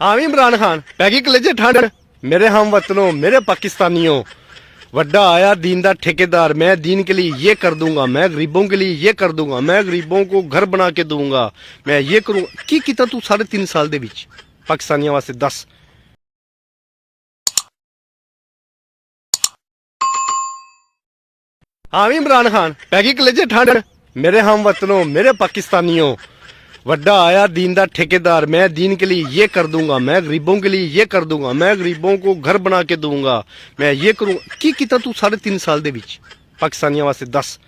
हाँ भी इमरान खान पैगी कलेजे ठंड मेरे हम वतनों मेरे पाकिस्तानियों वड्डा आया दीन दा ठेकेदार मैं दीन के लिए ये कर दूंगा मैं गरीबों के लिए ये कर दूंगा मैं गरीबों को घर बना के दूंगा मैं ये करूंगा की कीता तू 3.5 साल दे विच पाकिस्तानियों वास्ते दस हाँ भी इमरान खान पैगी कलेजे ठंड मेरे हम वतनों मेरे पाकिस्तानियों वड्डा आया दीन दा ठेकेदार मैं दीन के लिए ये कर दूंगा मैं गरीबों के लिए ये कर दूंगा मैं गरीबों को घर बना के दूंगा मैं ये करूंगा की कीता तू 3.5 साल दे विच पाकिस्तानियों वास्ते दस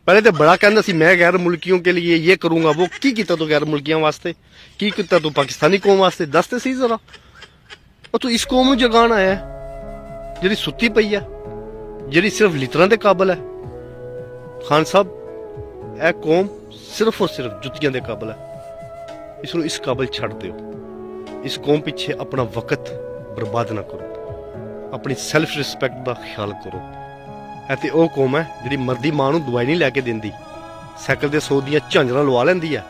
पहले तो बड़ा कहंदा सी मैं गैर मुल्कियों के लिए ये करूंगा वो की कीता तू गैर मुल्कियों वास्ते की कीता तू पाकिस्तानी कौम वास्ते दस ते सही जरा और तू इस कौम नूं जगाण आया जिहड़ी सुत्ती पई है जिहड़ी सिर्फ लितरां दे काबल है खान साहब यह कौम सिर्फ और सिर्फ जुत्तियां दे काबल है इसनूं इस काबल छड़ दिओ इस कौम पिछे अपना वक्त बर्बाद ना करो अपनी सैल्फ रिस्पैक्ट का ख्याल करो ऐ ते ओह कौम है जिहड़ी मरदी मां नूं दवाई नहीं लैके दिंदी साइकिल दे 100 दियां झांजरां लवा लैंदी है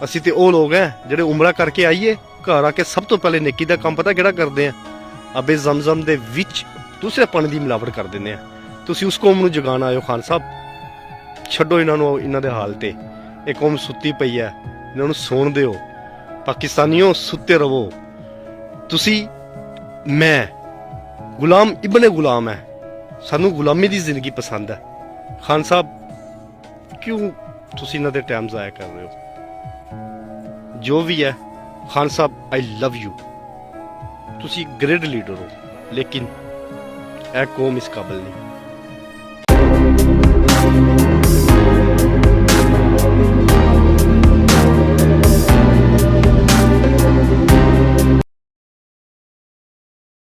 असीं ते ओह लोग हैं जिहड़े उमरा करके आइए घर आके सब तो पहले नेकी दा काम पता किहड़ा करदे हैं अबे जमजम दे विच दूसरे पानी दी मिलावट कर दिंदे हैं तुसीं उस कौम नूं जगाण आए हो खान साहब छड्डो इन्हां नूं इन्हां दे हाल ते इह कौम सुत्ती पई है इन्हां नूं सौण दिओ पाकिस्तानियों सुत्ते रवो तुसीं मैं गुलाम इब्ने गुलाम है सानू गुलामी दी जिंदगी पसंद है खान साहब क्यों तुसीं इन्हां दे टाइम ज़ाया कर रहे हो जो भी है खान साहब आई लव यू तुसीं ग्रेट लीडर हो लेकिन ए कौम इस काबिल नहीं